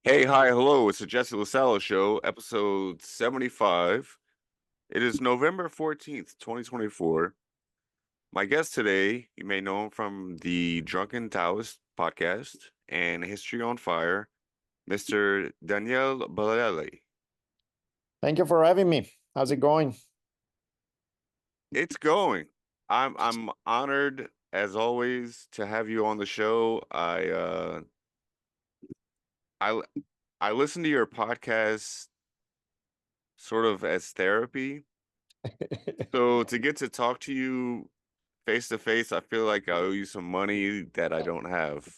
Hey, hi, hello. It's the LaSala show, episode 75. It is November 14th, 2024. My guest today, you may know him from the Drunken Taoist podcast and History on Fire, Mr. Daniele Bolelli. Thank you for having me. How's it going? It's going. I'm honored as always to have you on the show. I I listen to your podcast sort of as therapy. So to get to talk to you face to face, I feel like I owe you some money that I don't have.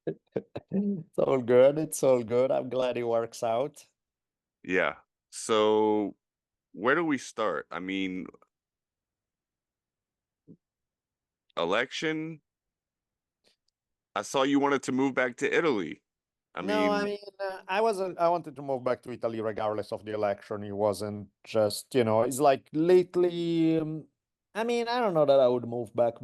It's all good. It's all good. I'm glad it works out. Yeah. So where do we start? I mean, election. I saw you wanted to move back to Italy. I No, mean, I wanted to move back to Italy regardless of the election. It wasn't just, it's like lately, I don't know that I would move back,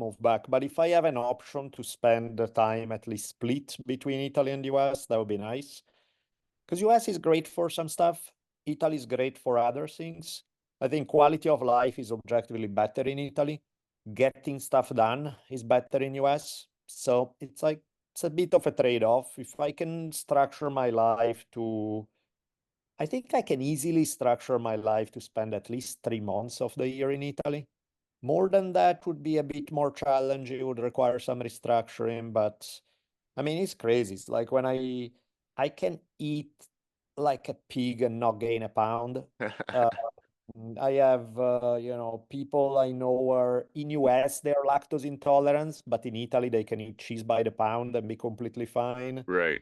but if I have an option to spend the time at least split between Italy and US, that would be nice. Because US is great for some stuff. Italy is great for other things. I think quality of life is objectively better in Italy. Getting stuff done is better in US. So it's a bit of a trade-off. If I can structure my life to, I think I can easily structure my life to spend at least 3 months of the year in Italy. More than that would be a bit more challenging, it would require some restructuring, but it's crazy. It's like when I can eat like a pig and not gain a pound. Uh, I have people I know are in US they're lactose intolerant, but in Italy they can eat cheese by the pound and be completely fine. right.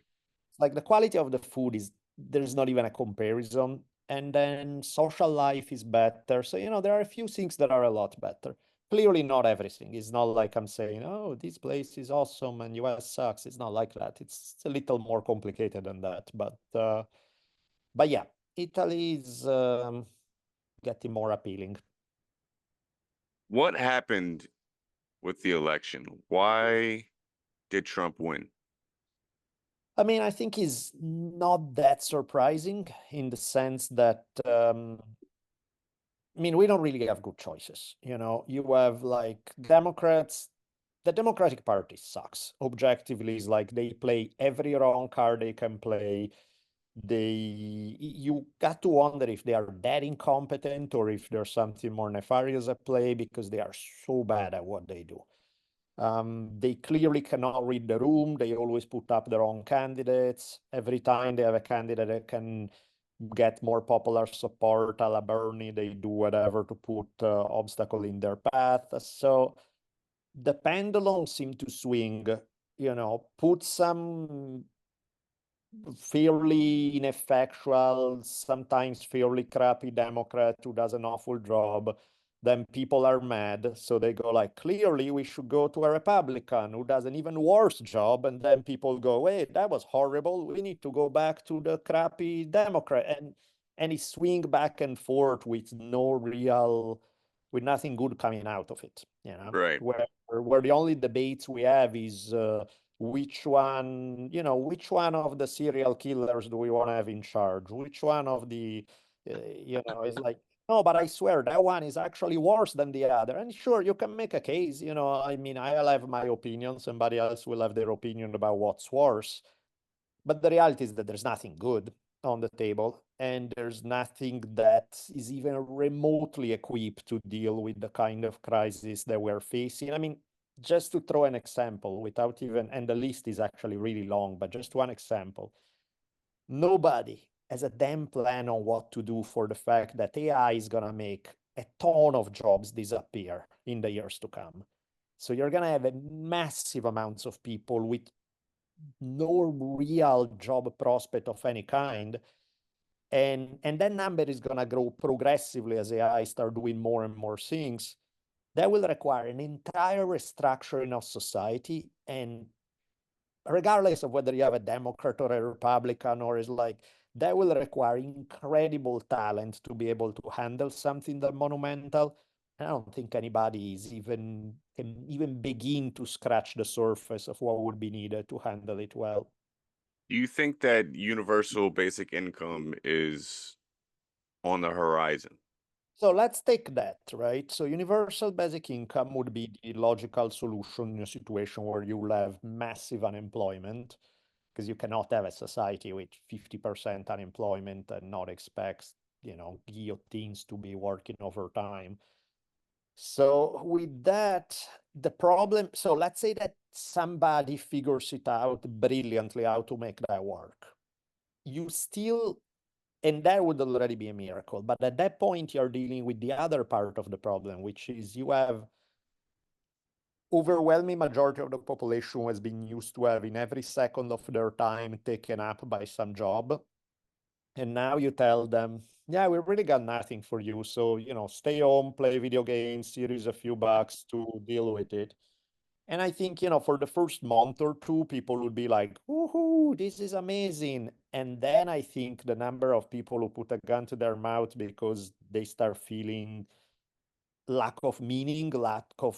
Like the quality of the food is there's not even a comparison. And then social life is better. So, there are a few things that are a lot better. Clearly not everything. It's not like I'm saying, oh, this place is awesome and US sucks. It's not like that. It's a little more complicated than that. But yeah, Italy is getting more appealing. What happened with the election? Why did Trump win? I think it's not that surprising in the sense that we don't really have good choices. You have like Democrats, the Democratic Party sucks. Objectively, it's like they play every wrong card they can play. You got to wonder if they are that incompetent or if there's something more nefarious at play because they are so bad at what they do. They clearly cannot read the room. They always put up their own candidates. Every time they have a candidate that can get more popular support, a la Bernie, they do whatever to put obstacle in their path. So the pendulum seemed to swing, put some fairly ineffectual, sometimes fairly crappy Democrat who does an awful job. Then people are mad. So they go like, clearly we should go to a Republican who does an even worse job. And then people go, wait, that was horrible. We need to go back to the crappy Democrat. And it swing back and forth with with nothing good coming out of it, Right. where the only debates we have is which one of the serial killers do we want to have in charge? Which one of the, is like, no, but I swear that one is actually worse than the other. And sure, you can make a case, I'll have my opinion, somebody else will have their opinion about what's worse. But the reality is that there's nothing good on the table, and there's nothing that is even remotely equipped to deal with the kind of crisis that we're facing. Just to throw an example without even, and the list is actually really long, but just one example. Nobody has a damn plan on what to do for the fact that AI is going to make a ton of jobs disappear in the years to come. So you're going to have a massive amounts of people with no real job prospect of any kind. And that number is going to grow progressively as AI start doing more and more things. That will require an entire restructuring of society. And regardless of whether you have a Democrat or a Republican, or is like, that will require incredible talent to be able to handle something that monumental. I don't think anybody can even begin to scratch the surface of what would be needed to handle it well. Do you think that universal basic income is on the horizon? So let's take that, right? So universal basic income would be the logical solution in a situation where you will have massive unemployment, because you cannot have a society with 50% unemployment and not expect, guillotines to be working overtime. So with that, the problem, so let's say that somebody figures it out brilliantly how to make that work. You still, and that would already be a miracle. But at that point, you're dealing with the other part of the problem, which is you have overwhelming majority of the population who has been used to having every second of their time taken up by some job. And now you tell them, yeah, we really got nothing for you. So, stay home, play video games, series a few bucks to deal with it. And I think, for the first month or two, people would be like, woohoo, this is amazing. And then I think the number of people who put a gun to their mouth because they start feeling lack of meaning, lack of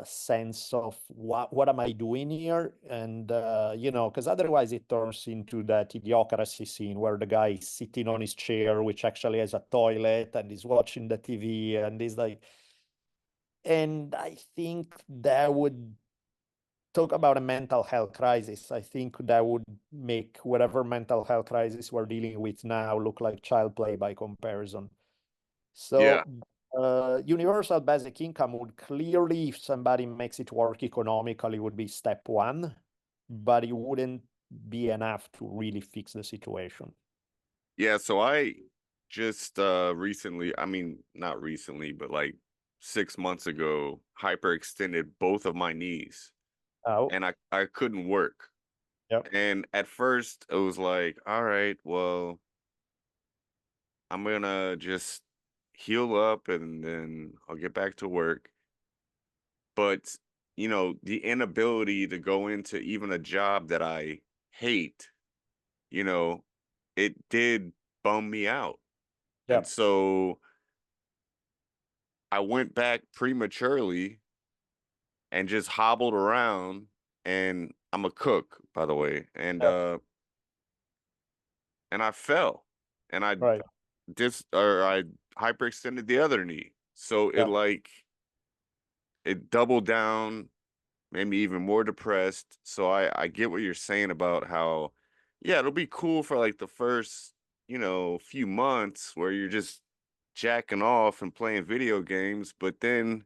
sense of what am I doing here? And, because otherwise it turns into that idiocracy scene where the guy is sitting on his chair, which actually has a toilet, and is watching the TV and is like, and I think that would talk about a mental health crisis. I think that would make whatever mental health crisis we're dealing with now look like child play by comparison. Yeah. So universal basic income would clearly, if somebody makes it work economically, would be step one, but it wouldn't be enough to really fix the situation. Yeah, so I just recently, I mean, not recently, but like 6 months ago, hyperextended both of my knees Oh, and I couldn't work. yep, And at first it was like, all right, well, I'm gonna just heal up and then I'll get back to work. But, the inability to go into even a job that I hate, you know, it did bum me out. And yep, so I went back prematurely and just hobbled around, and I'm a cook, by the way. yep, And I fell and right, I hyperextended the other knee. So yep. it doubled down, made me even more depressed. So I get what you're saying about how, yeah, it'll be cool for like the first, few months where you're just jacking off and playing video games, but then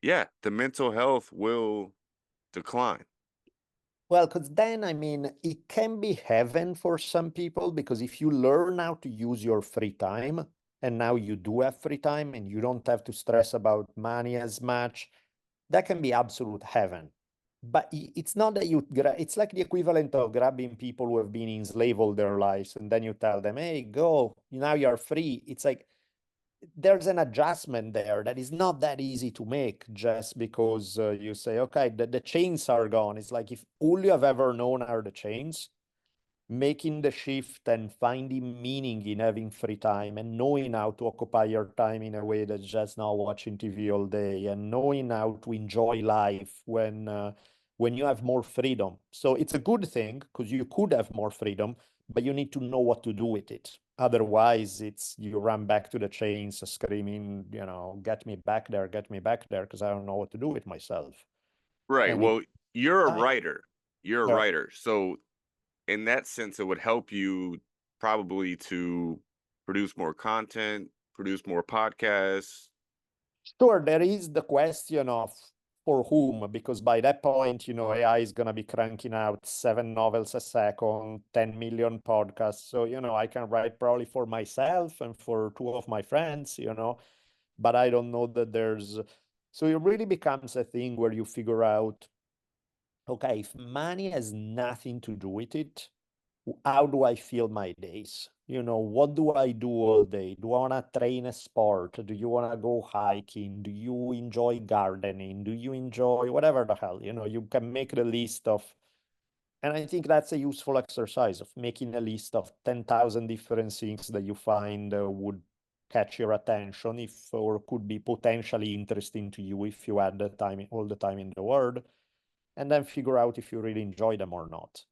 yeah, the mental health will decline. Well, because then, I mean, it can be heaven for some people, because if you learn how to use your free time, and now you do have free time and you don't have to stress about money as much, that can be absolute heaven. But it's not that it's like the equivalent of grabbing people who have been enslaved all their lives, and then you tell them, hey, go, now you're free. It's like there's an adjustment there that is not that easy to make just because you say, okay, the chains are gone. It's like if all you have ever known are the chains, making the shift and finding meaning in having free time and knowing how to occupy your time in a way that's just not watching TV all day, and knowing how to enjoy life when you have more freedom. So it's a good thing because you could have more freedom, but you need to know what to do with it. Otherwise, it's you run back to the chains screaming, get me back there, because I don't know what to do with myself. Right. And it, Well, you're a I, writer. You're a yeah. writer. So in that sense, it would help you probably to produce more content, produce more podcasts. Sure, there is the question of for whom, because by that point, AI is going to be cranking out 7 novels a second, 10 million podcasts. So, I can write probably for myself and for two of my friends, but I don't know that so it really becomes a thing where you figure out, okay, if money has nothing to do with it, how do I feel my days? What do I do all day? Do I want to train a sport? Do you want to go hiking? Do you enjoy gardening? Do you enjoy whatever the hell? You can make the list of, and I think that's a useful exercise of making a list of 10,000 different things that you find would catch your attention if, or could be potentially interesting to you if you had the time, all the time in the world, and then figure out if you really enjoy them or not.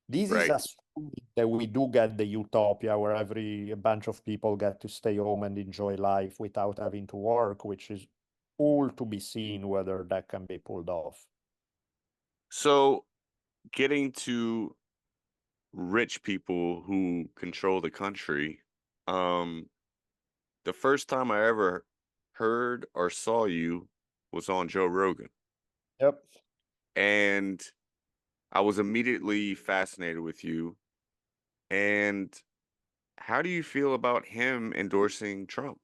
This is Right. assuming that we do get the utopia where a bunch of people get to stay home and enjoy life without having to work, which is all to be seen whether that can be pulled off. So getting to rich people who control the country, um, the first time I ever heard or saw you was on Joe Rogan. Yep. And I was immediately fascinated with you. And how do you feel about him endorsing Trump?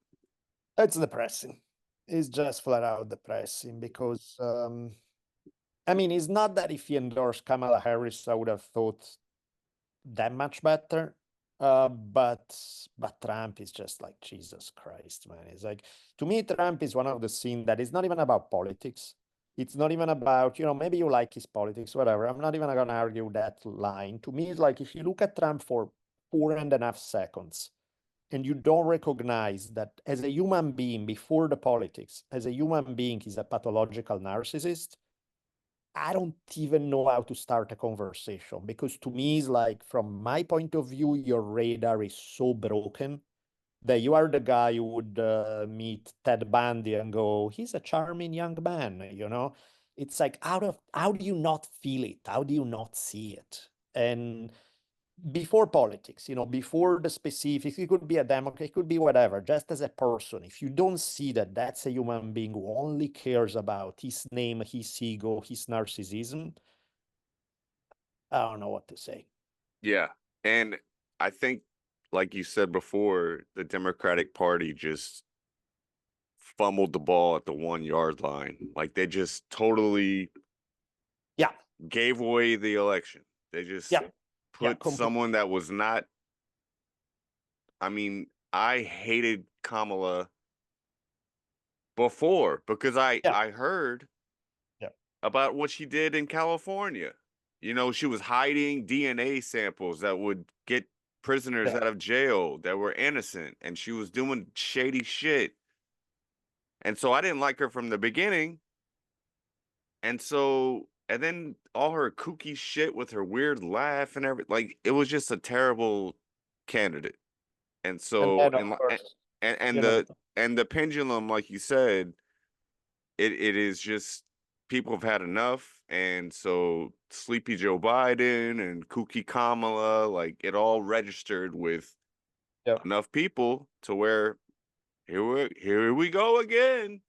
It's depressing. It's just flat out depressing because, I mean, it's not that if he endorsed Kamala Harris, I would have thought that much better. But Trump is just like Jesus Christ, man. It's like, to me, Trump is one of the scenes that is not even about politics. It's not even about, maybe you like his politics, whatever. I'm not even gonna argue that line. To me, it's like if you look at Trump for 4.5 seconds and you don't recognize that as a human being before the politics, as a human being, he's a pathological narcissist. I don't even know how to start a conversation because to me, it's like, from my point of view, your radar is so broken that you are the guy who would meet Ted Bundy and go, he's a charming young man. It's like, how do you not feel it? How do you not see it? And before politics, before the specifics, it could be a Democrat, it could be whatever, just as a person, if you don't see that that's a human being who only cares about his name, his ego, his narcissism, I don't know what to say. Yeah. And I think, like you said before, the Democratic Party just fumbled the ball at the 1 yard line. Like they just totally Yeah, gave away the election. They just yeah, yeah, put completely. someone that was not, I mean, I hated Kamala before because I Yeah, I heard yeah, about what she did in California. She was hiding DNA samples that would get prisoners yeah. out of jail that were innocent, and she was doing shady shit. And so I didn't like her from the beginning. And then all her kooky shit with her weird laugh and everything, like it was just a terrible candidate. And And so, then, of course, and you know, the pendulum, like you said, it is just people have had enough. And so Sleepy Joe Biden and Kooky Kamala, like it all registered with yeah. enough people to where here we go again.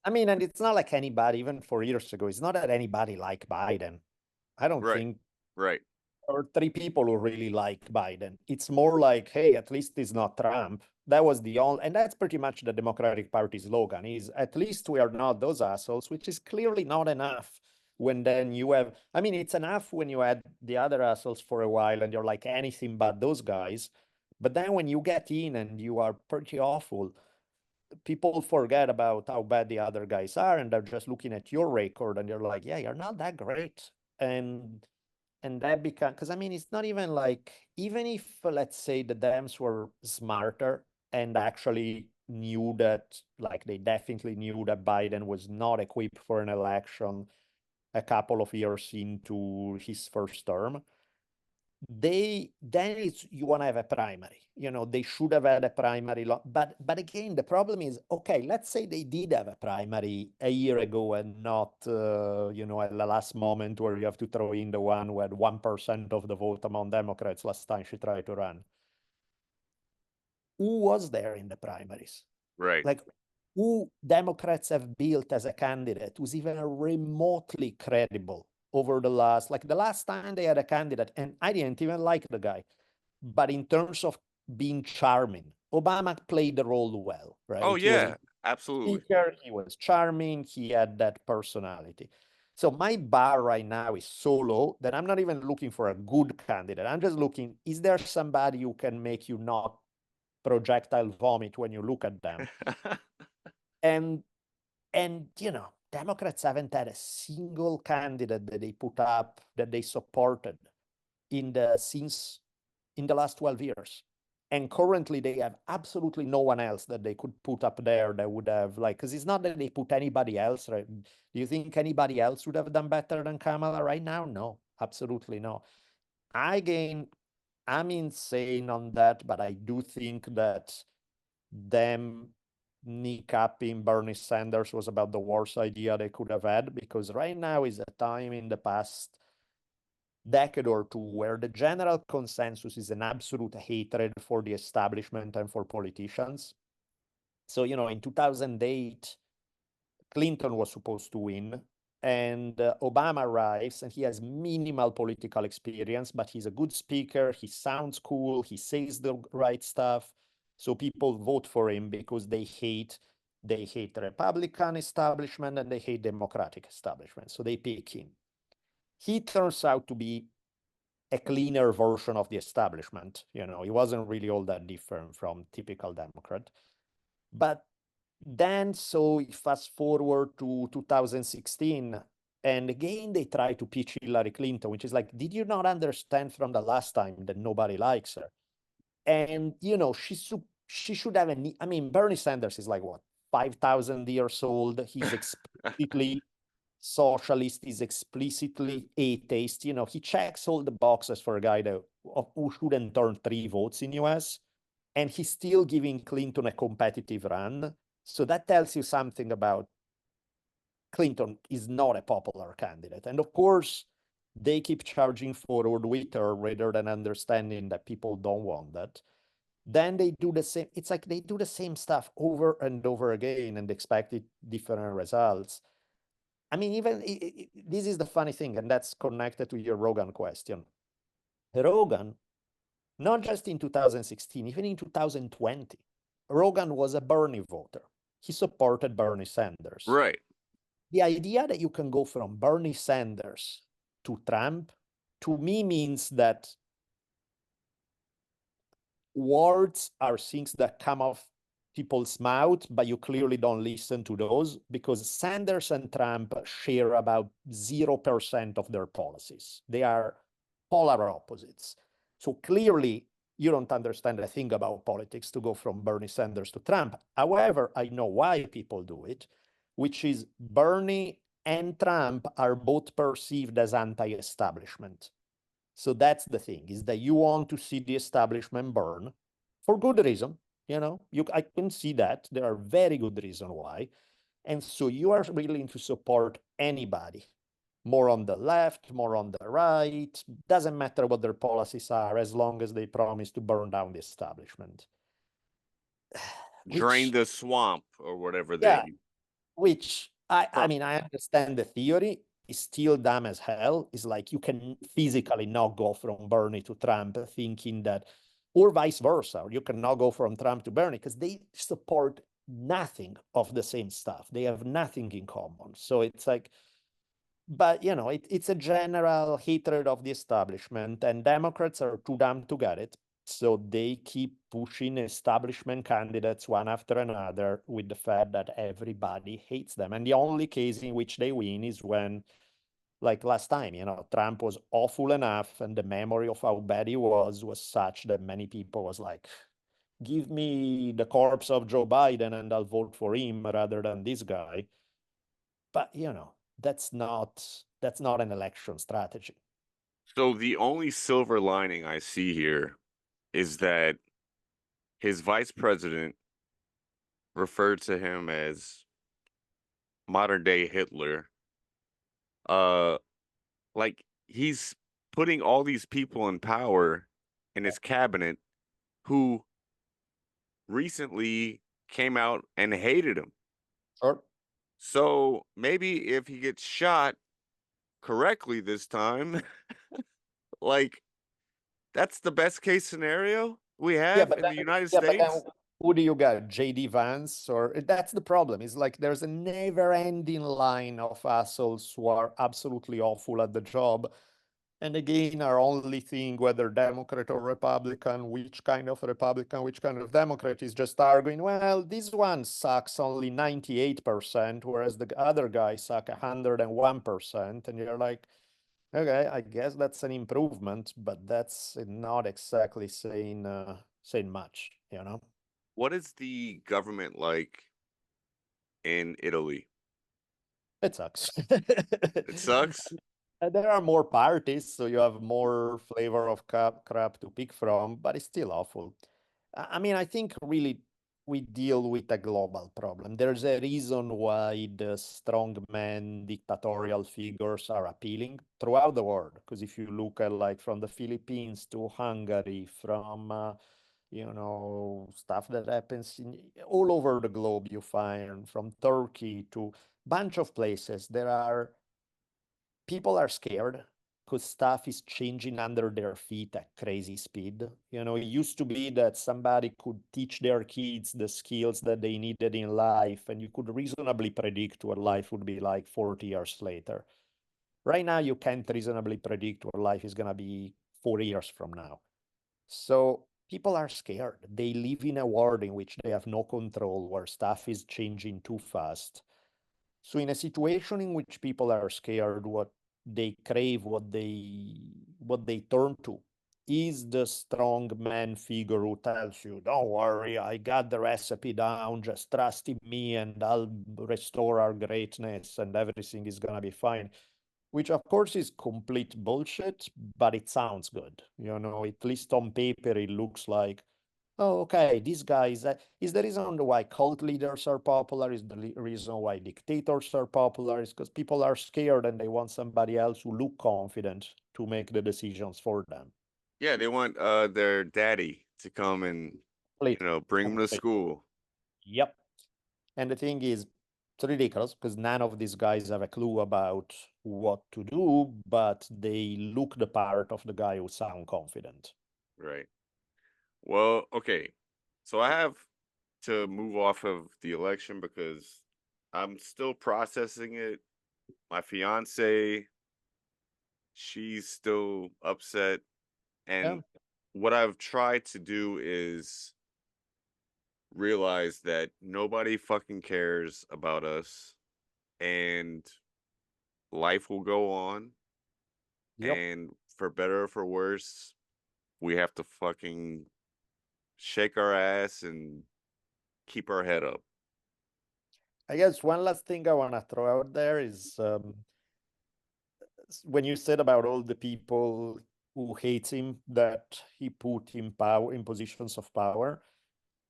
I mean, and it's not like anybody, even 4 years ago, it's not that anybody liked Biden. I don't Right. think Right. or three people who really like Biden. It's more like, hey, at least it's not Trump. That was the only, and that's pretty much the Democratic Party slogan is at least we are not those assholes, which is clearly not enough. When then you have, I mean, it's enough when you had the other assholes for a while and you're like anything but those guys. But then when you get in and you are pretty awful, people forget about how bad the other guys are and they're just looking at your record and you're like, yeah, you're not that great. And that become, because I mean, it's not even like, even if let's say the Dems were smarter and actually knew that, like they definitely knew that Biden was not equipped for an election a couple of years into his first term, then it's, you want to have a primary. They should have had a primary, but again, the problem is, okay, let's say they did have a primary a year ago and not at the last moment where you have to throw in the one who had 1% of the vote among Democrats last time she tried to run. Who was there in the primaries? Right. Like, who Democrats have built as a candidate who's even remotely credible over the last time they had a candidate, and I didn't even like the guy, but in terms of being charming, Obama played the role well, Oh right? He was a yeah, absolutely. speaker, he was charming, he had that personality. So my bar right now is so low that I'm not even looking for a good candidate. I'm just looking, is there somebody who can make you not projectile vomit when you look at them? And Democrats haven't had a single candidate that they put up that they supported since in the last 12 years. And currently they have absolutely no one else that they could put up there that would have, like, because it's not that they put anybody else, right? Do you think anybody else would have done better than Kamala right now? No, absolutely no. Again, I'm insane on that, but I do think that them kneecapping Bernie Sanders was about the worst idea they could have had, because right now is a time in the past decade or two where the general consensus is an absolute hatred for the establishment and for politicians. So, in 2008, Clinton was supposed to win, and Obama arrives, and he has minimal political experience, but he's a good speaker. He sounds cool. He says the right stuff. So people vote for him because they hate the Republican establishment and they hate Democratic establishment. So they pick him. He turns out to be a cleaner version of the establishment. He wasn't really all that different from typical Democrat. But then, so fast forward to 2016, and again, they try to pitch Hillary Clinton, which is like, did you not understand from the last time that nobody likes her? And, she should have I mean, Bernie Sanders is like, what, 5,000 years old. He's explicitly socialist, he's explicitly atheist. He checks all the boxes for a guy who shouldn't turn 3 votes in US, and he's still giving Clinton a competitive run. So that tells you something about Clinton is not a popular candidate. And of course, they keep charging forward with her rather than understanding that people don't want that. Then they do the same. It's like they do the same stuff over and over again and expect different results. I mean, even this is the funny thing, and that's connected to your Rogan question. Rogan, not just in 2016, even in 2020, Rogan was a Bernie voter. He supported Bernie Sanders. Right. The idea that you can go from Bernie Sanders to Trump, to me, means that words are things that come off people's mouth, but you clearly don't listen to those, because Sanders and Trump share about 0% of their policies. They are polar opposites. So clearly, you don't understand a thing about politics to go from Bernie Sanders to Trump. However, I know why people do it, which is Bernie and Trump are both perceived as anti-establishment. So that's the thing, is that you want to see the establishment burn for good reason. I can see that there are very good reasons why. And so you are willing to support anybody, more on the left, more on the right, doesn't matter what their policies are, as long as they promise to burn down the establishment. Drain Which, the swamp or whatever yeah, they which I pro- mean, I understand the theory. Is still dumb as hell. It's like you can physically not go from Bernie to Trump thinking that, or vice versa. You cannot go from Trump to Bernie because they support nothing of the same stuff. They have nothing in common. So it's like, but it's a general hatred of the establishment, and Democrats are too dumb to get it. So they keep pushing establishment candidates one after another, with the fact that everybody hates them. And the only case in which they win is when, like last time, Trump was awful enough, and the memory of how bad he was such that many people was like, give me the corpse of Joe Biden and I'll vote for him rather than this guy. But that's not an election strategy. So the only silver lining I see here is that his vice president referred to him as modern day Hitler. Uh, like he's putting all these people in power in his cabinet who recently came out and hated him. Sure. So maybe if he gets shot correctly this time, like that's the best case scenario we Yeah, have but in then, the United yeah, but then States. who do you got? JD Vance? Or that's the problem. It's like there's a never-ending line of assholes who are absolutely awful at the job. And again, our only thing, whether Democrat or Republican, which kind of Republican, which kind of Democrat, is just arguing, well, this one sucks only 98%, whereas the other guy suck 101%. And you're like, okay, I guess that's an improvement, but that's not exactly saying much. What is the government like in Italy? It sucks. It sucks. There are more parties, so you have more flavor of crap to pick from, but it's still awful. I mean, I think really we deal with a global problem. There's a reason why the strongman dictatorial figures are appealing throughout the world. Because if you look at like from the Philippines to Hungary, from stuff that happens all over the globe, you find from Turkey to bunch of places, there are people are scared because stuff is changing under their feet at crazy speed. It used to be that somebody could teach their kids the skills that they needed in life, and you could reasonably predict what life would be like 40 years later. Right now, you can't reasonably predict what life is going to be 4 years from now. So people are scared. They live in a world in which they have no control, where stuff is changing too fast. So in a situation in which people are scared, what they crave, what they turn to is the strong man figure who tells you, "Don't worry, I got the recipe down, just trust in me and I'll restore our greatness and everything is gonna be fine." Which of course is complete bullshit, but it sounds good. At least on paper it looks like, oh, okay, these guys is the reason why cult leaders are popular, is the reason why dictators are popular, is because people are scared and they want somebody else who look confident to make the decisions for them. Yeah, they want their daddy to come and Completely. bring them to Completely. school. Yep. And the thing is, it's ridiculous because none of these guys have a clue about what to do, but they look the part of the guy who sound confident. Right. Well, okay. So I have to move off of the election because I'm still processing it. My fiance, she's still upset. Yeah. And what I've tried to do is realize that nobody fucking cares about us and life will go on. Yep. And for better or for worse, we have to fucking shake our ass and keep our head up. I guess one last thing I want to throw out there is when you said about all the people who hate him that he put in power in positions of power,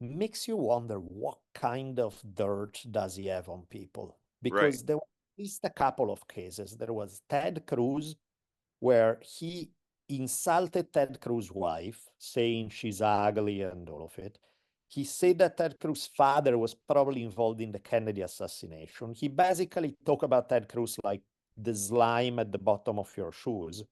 makes you wonder what kind of dirt does he have on people? Right. Because there were at least a couple of cases. There was Ted Cruz, where he insulted Ted Cruz's wife, saying she's ugly and all of it. He said that Ted Cruz's father was probably involved in the Kennedy assassination. He basically talked about Ted Cruz like the slime at the bottom of your shoes.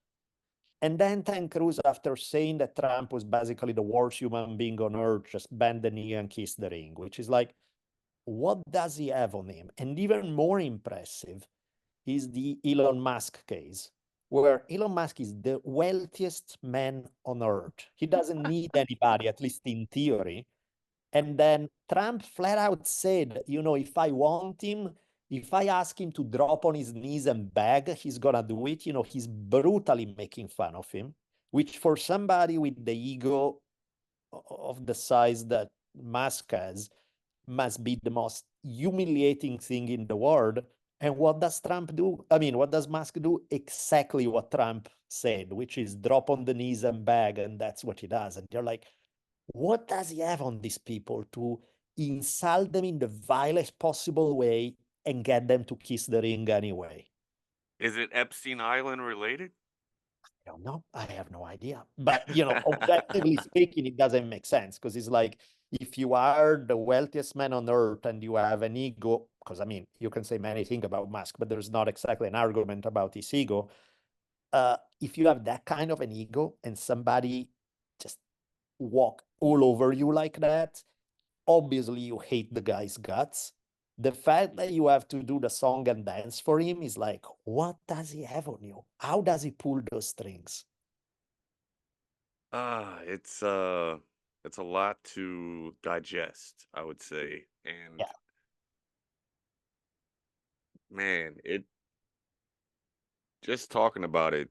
And then Ted Cruz, after saying that Trump was basically the worst human being on earth, just bend the knee and kiss the ring, which is like, what does he have on him? And even more impressive is the Elon Musk case, where Elon Musk is the wealthiest man on earth. He doesn't need anybody, at least in theory. And then Trump flat out said, if I want him, if I ask him to drop on his knees and beg, he's gonna do it. He's brutally making fun of him, which for somebody with the ego of the size that Musk has, must be the most humiliating thing in the world. And what does Trump do? I mean, what does Musk do? Exactly what Trump said, which is drop on the knees and beg, and that's what he does. And you're like, what does he have on these people to insult them in the vilest possible way and get them to kiss the ring anyway? Is it Epstein Island related? I don't know. I have no idea. But, objectively speaking, it doesn't make sense because it's like if you are the wealthiest man on earth and you have an ego, because I mean, you can say many things about Musk, but there's not exactly an argument about his ego. If you have that kind of an ego and somebody just walk all over you like that, obviously you hate the guy's guts. The fact that you have to do the song and dance for him is like, what does he have on you? How does he pull those strings? It's a lot to digest, I would say. And Yeah. man, it just talking about it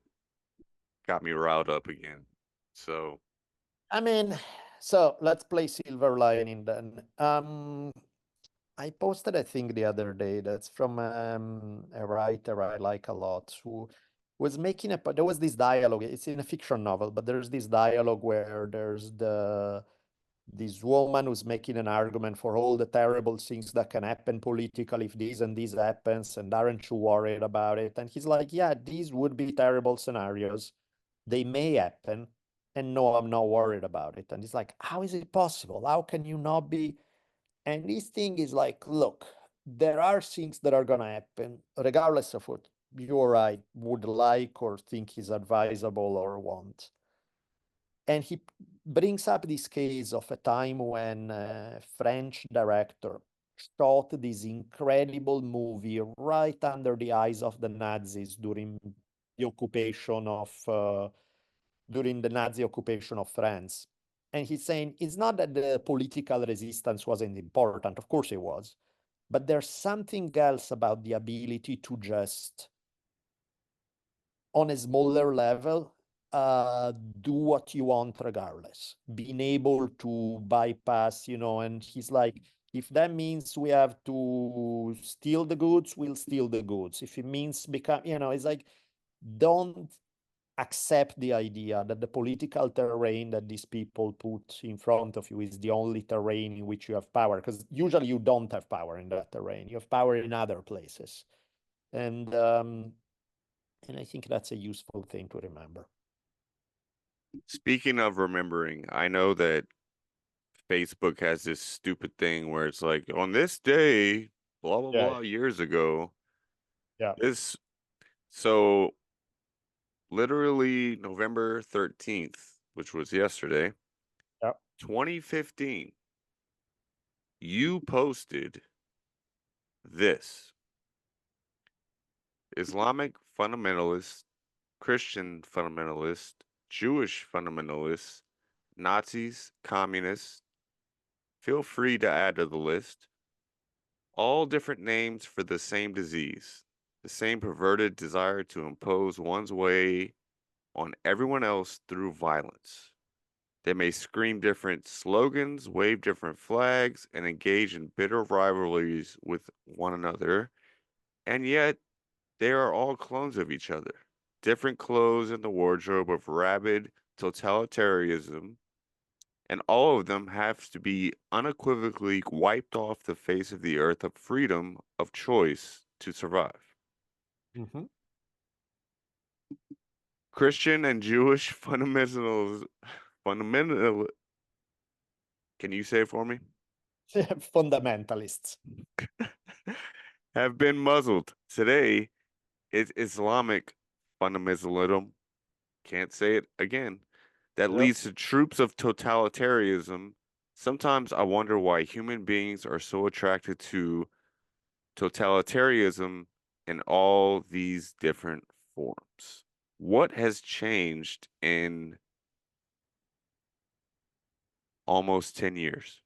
got me riled up again. So, I mean, so let's play silver lining then. I posted a thing the other day that's from a writer I like a lot, who was making a, there was this dialogue. It's in a fiction novel, but there's this dialogue where there's this woman who's making an argument for all the terrible things that can happen politically if this and this happens, and aren't you worried about it? And he's like, yeah, these would be terrible scenarios. They may happen, and no, I'm not worried about it. And it's like, how is it possible? How can you not be? And this thing is like, look, there are things that are gonna happen, regardless of what you or I would like or think is advisable or want. And he brings up this case of a time when a French director shot this incredible movie right under the eyes of the Nazis the occupation of during the Nazi occupation of France. And he's saying it's not that the political resistance wasn't important, of course it was, but there's something else about the ability to just, on a smaller level, do what you want regardless, being able to bypass, and he's like, if that means we have to steal the goods, we'll steal the goods. If it means become, it's like, don't accept the idea that the political terrain that these people put in front of you is the only terrain in which you have power, because usually you don't have power in that terrain. You have power in other places. And I think that's a useful thing to remember. Speaking of remembering, I know that Facebook has this stupid thing where it's like, on this day, blah blah Yeah, blah, years ago. yeah, This so literally November 13th, which was yesterday, yeah. 2015, you posted this: Islamic fundamentalists, Christian fundamentalists, Jewish fundamentalists, Nazis, communists, feel free to add to the list. All different names for the same disease, the same perverted desire to impose one's way on everyone else through violence. They may scream different slogans, wave different flags, and engage in bitter rivalries with one another, and yet they are all clones of each other. Different clothes in the wardrobe of rabid totalitarianism, and all of them have to be unequivocally wiped off the face of the earth of freedom of choice to survive. Mhm. Christian and Jewish fundamental, can you say it for me? Fundamentalists. Have been muzzled. Today, it's Islamic fundamentalism, can't say it again, that Yep. leads to troops of totalitarianism. Sometimes I wonder why human beings are so attracted to totalitarianism in all these different forms. What has changed in almost 10 years?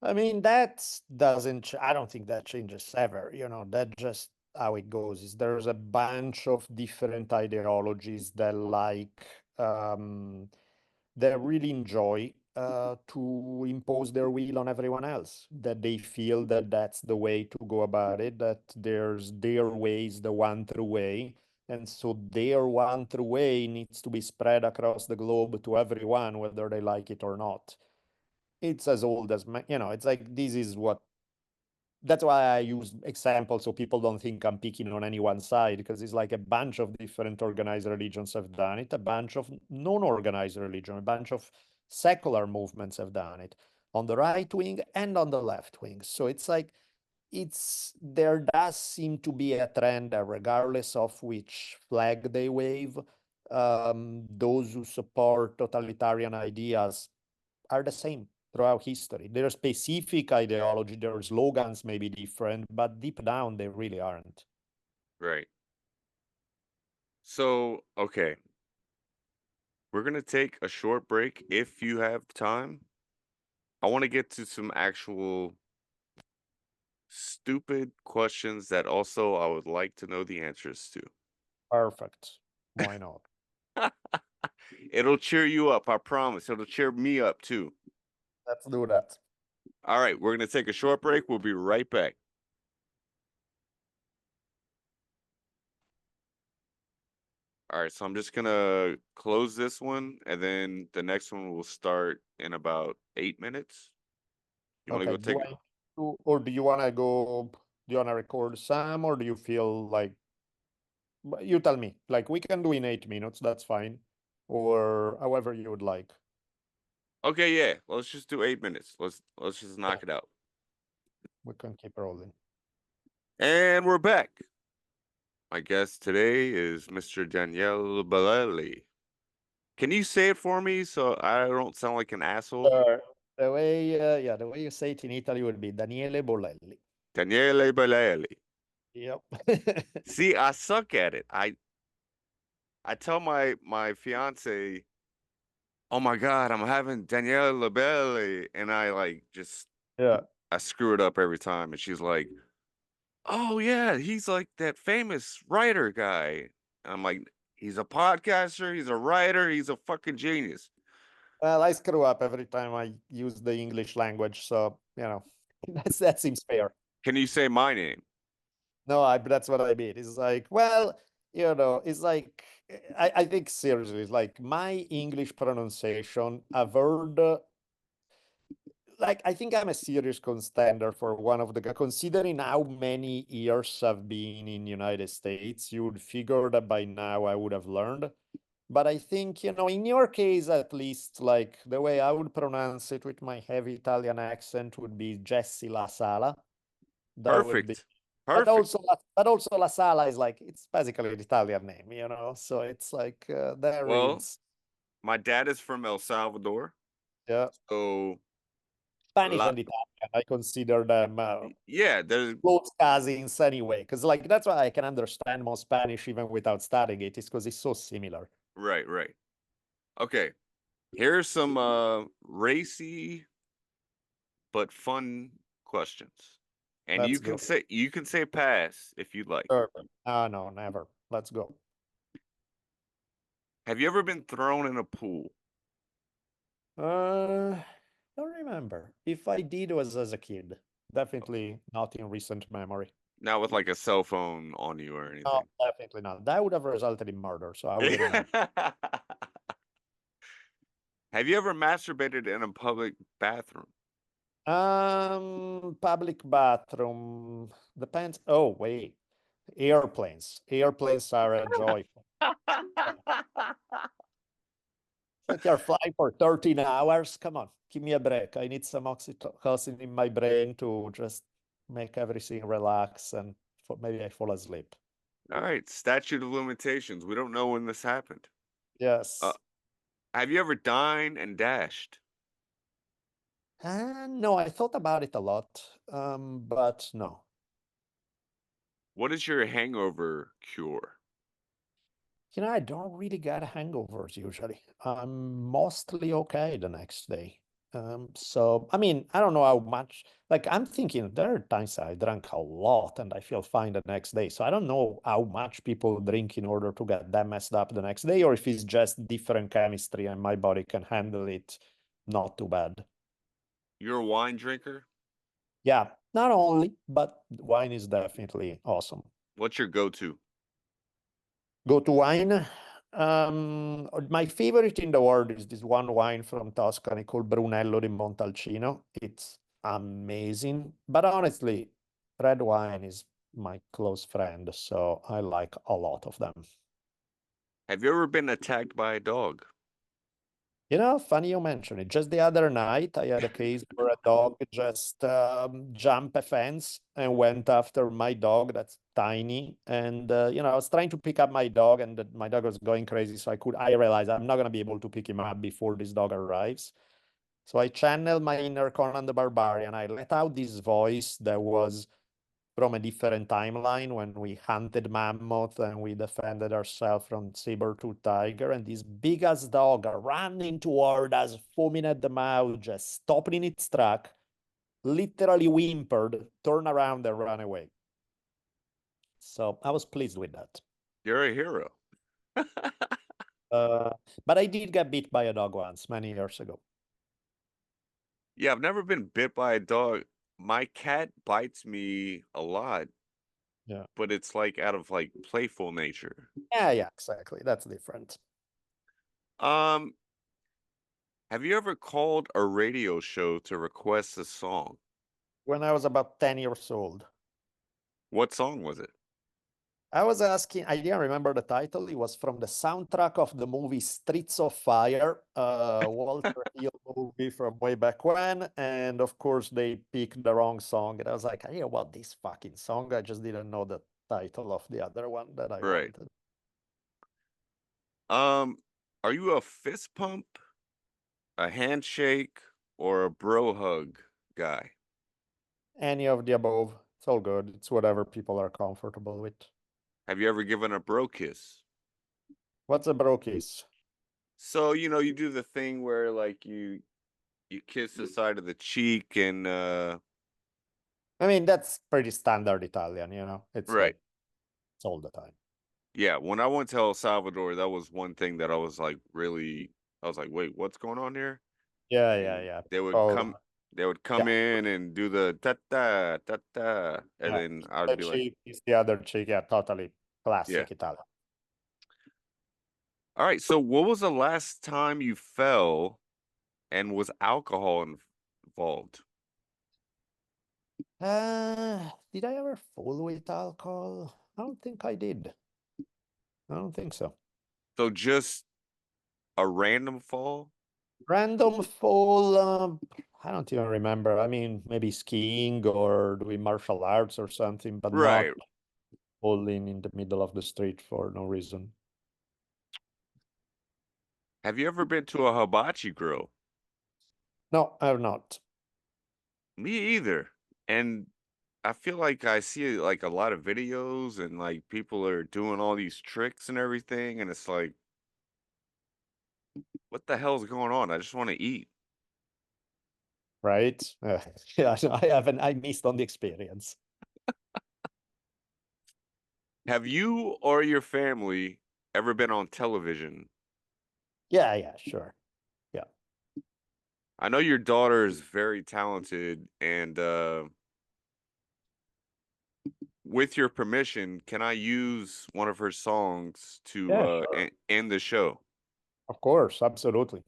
I mean, that doesn't, I don't think that changes ever. That just how it goes. Is there's a bunch of different ideologies that um, that really enjoy to impose their will on everyone else, that they feel that that's the way to go about it, that there's their way is the one true way. And so their one true way needs to be spread across the globe to everyone, whether they like it or not. It's as old as, it's like, this is what, that's why I use examples so people don't think I'm picking on any one side, because it's like a bunch of different organized religions have done it, a bunch of non-organized religion, a bunch of secular movements have done it on the right wing and on the left wing. So it's like, there does seem to be a trend that regardless of which flag they wave, those who support totalitarian ideas are the same throughout history. Their specific ideology, their slogans may be different, but deep down they really aren't. Right. So, okay, we're going to take a short break if you have time. I want to get to some actual stupid questions that also I would like to know the answers Perfect. Why not? to. It'll cheer you up, I promise. It'll cheer me up too. Let's do that. All right, we're going to take a short break. We'll be right back. All right, so I'm just gonna close this one, and then the next one will start in about 8 minutes. You want to Okay, go take it? or do you want to go, do you want to record some, or do you feel like, you tell me, like we can do in 8 minutes, that's fine, or however you would like. Okay, yeah. Let's just do 8 minutes. Let's just Yeah, knock it out. we can keep rolling. And we're back. My guest today is Mr. Daniele Bolelli. Can you say it for me so I don't sound like an asshole? The way, yeah, the way you say it in Italy would be Daniele Bolelli. Daniele Bolelli. Yep. See, I suck at it. I tell my fiance, "Oh my God, I'm having Daniele Bolelli," and I like just Yeah. I screw it up every time, and she's like, "Oh yeah, he's like that famous writer guy." And I'm like, "He's a podcaster, he's a writer, he's a fucking genius." Well, I screw up every time I use the English language, so that seems fair. Can you say my name? No, that's what I mean. It's like, well, it's like I think seriously, it's like my English pronunciation, I've heard like I think I'm a serious contender for one of the considering how many years I've been in United States, you would figure that by now I would have learned. But I think, in your case at least, like the way I would pronounce it with my heavy Italian accent would be Jesse LaSala. That would be, Perfect. Perfect. but also LaSala is like it's basically an Italian name. So it's like that Well, reads, my dad is from El Salvador, yeah. so Spanish la and Italian. I consider them yeah, there's close cousins anyway, because like that's why I can understand more Spanish even without studying it, is because it's so similar. right, right. Okay. Here's some racy but fun questions. And Let's go. you can say pass if you'd like. Perfect. Ah, no, never. Let's go. Have you ever been thrown in a pool? Uh, don't remember. If I did, it was as a kid. Definitely not in recent memory. Not with like a cell phone on you or No, anything. definitely not. That would have resulted in murder, so I wouldn't remember. Have you ever masturbated in a public bathroom? Public bathroom depends. Oh, wait. Airplanes. Airplanes are a joy. Like you're flying for 13 hours. Come on, give me a break. I need some oxytocin in my brain to just make everything relax and maybe I fall asleep. All right, statute of limitations. We don't know when this happened. Uh, Yes. have you ever dined and dashed? No, I thought about it a lot, but no. What is your hangover cure? I don't really get hangovers usually. I'm mostly okay the next day. So I mean, I don't know how much, like I'm thinking there are times I drank a lot and I feel fine the next day. So I don't know how much people drink in order to get that messed up the next day, or if it's just different chemistry and my body can handle it not too bad. You're a wine drinker? Yeah, not only, but wine is definitely awesome. What's your go-to? Go to wine. My favorite in the world is this one wine from Tuscany called Brunello di Montalcino. It's amazing, but honestly, red wine is my close friend, so I like a lot of them. Have you ever been attacked by a dog? Funny you mention it. Just the other night, I had a case where a dog just jumped a fence and went after my dog that's tiny. And, I was trying to pick up my dog and my dog was going crazy. So I realized I'm not going to be able to pick him up before this dog arrives. So I channeled my inner Conan the Barbarian. I let out this voice that was from a different timeline when we hunted mammoth and we defended ourselves from saber-tooth tiger, and this big ass dog running toward us, foaming at the mouth, just stopping in its track, literally whimpered, turned around and ran away. So I was pleased with that. You're a hero. Uh, but I did get bit by a dog once, many years ago. Yeah, I've never been bit by a dog. My cat bites me a lot. Yeah. but it's like out of like playful nature. Yeah, exactly. That's different. Um, have you ever called a radio show to request a song? When I was about 10 years old, What song was it? I was asking, I didn't remember the title. It was from the soundtrack of the movie Streets of Fire, Walter Hill movie from way back when. And of course, they picked the wrong song. And I was like, I hear about this fucking song. I just didn't know the title of the other one that I Right. wanted. Are you a fist pump, a handshake, or a bro hug guy? Any of the above. It's all good. It's whatever people are comfortable with. Have you ever given a bro kiss? What's a bro kiss? So, you do the thing where like you kiss the side of the cheek and I mean, that's pretty standard Italian, you know? It's right. like, it's all the time. Yeah, when I went to El Salvador, that was one thing that I was like I was like, "Wait, what's going on here?" And Yeah. they would Oh, come they would yeah, come in and do the ta ta ta ta, and yeah. then I would The be like, cheek is the other cheek. Yeah, totally "Yeah." classic Italian. All right, so what was the last time you fell and was alcohol involved? Did I ever fall with alcohol? I don't think I did. I don't think so. So just a random fall? Random fall, I don't even remember. I mean, maybe skiing or doing martial arts or something, but not Right. falling in the middle of the street for no reason. Have you ever been to a hibachi grill? No, I've not. Me either. And I feel like I see like a lot of videos and like people are doing all these tricks and everything, and it's like, what the hell's going on? I just want to eat. Right? Yeah, I haven't. I missed on the experience. Have you or your family ever been on television? Yeah, sure. Yeah. I know your daughter is very talented, and with your permission, can I use one of her songs to Yeah, sure. end the show? Of course, absolutely.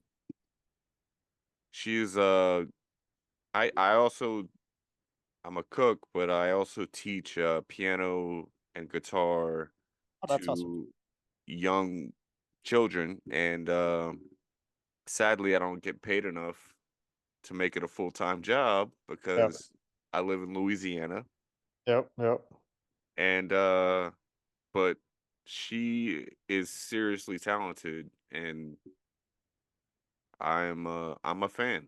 She's I also I'm a cook, but I also teach piano and guitar Oh, that's awesome. to young children, and sadly, I don't get paid enough to make it a full-time job Yep, because I live in Louisiana, yep. and but she is seriously talented, and I'm a fan.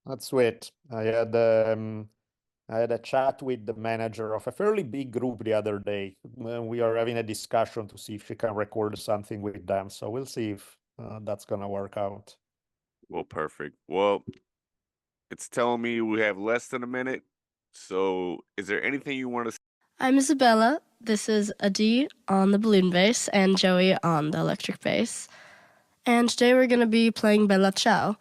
That's sweet. I had a chat with the manager of a fairly big group the other day. We are having a discussion to see if she can record something with them. So we'll see if that's gonna work out. Well, perfect. Well, it's telling me we have less than a minute. So, is there anything you want to I'm Isabella. This is Adi on the balloon bass and Joey on the electric bass. And today we're going to be playing Bella Ciao.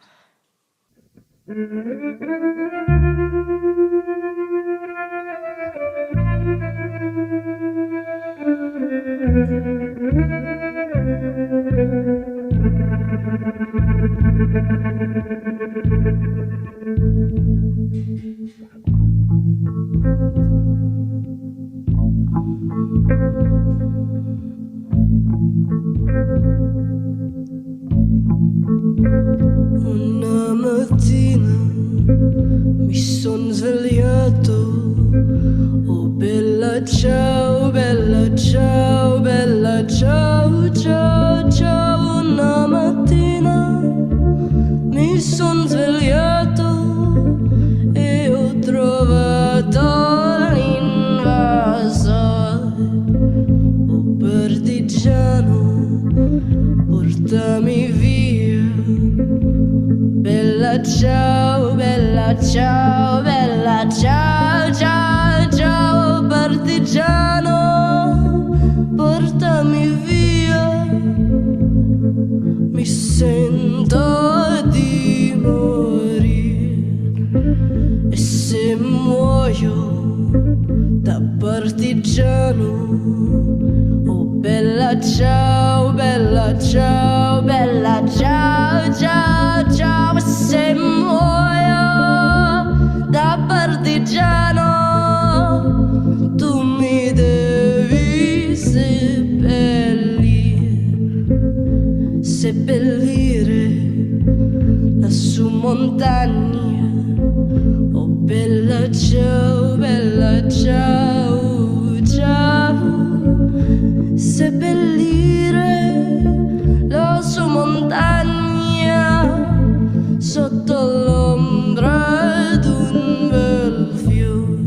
Una mattina mi son svegliato. Oh bella ciao, bella ciao, bella ciao, ciao, ciao. Una mattina mi son svegliato e ho trovato l'invasore. Oh partigiano, portami via. Bella ciao, bella ciao, bella ciao, ciao, ciao, partigiano, portami via. Mi sento di morire e se muoio da partigiano seppellire la sua montagna sotto l'ombra d'un bel fiore,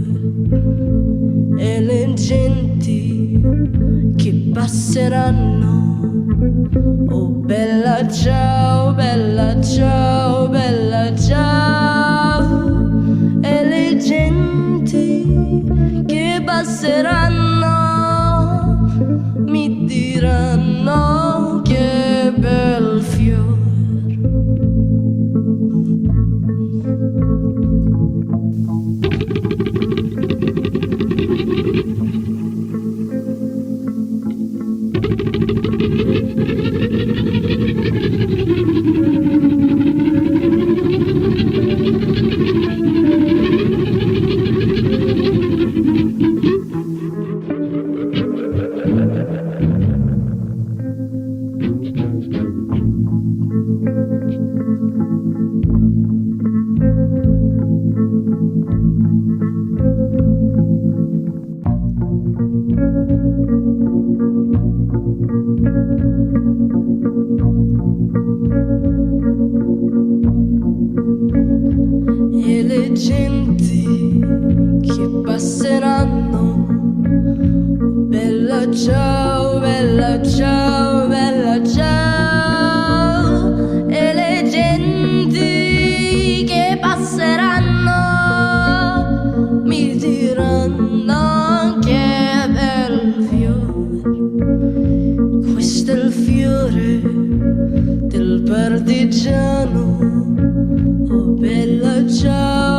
e le genti che passeranno, oh bella ciao, bella ciao, bella ciao, e le genti che passeranno mi diranno che bel fiore. E le genti che passeranno, bella ciao, bella ciao, bella ciao, e le genti che passeranno mi diranno che bel fiore. Questo è il fiore del partigiano, oh bella ciao.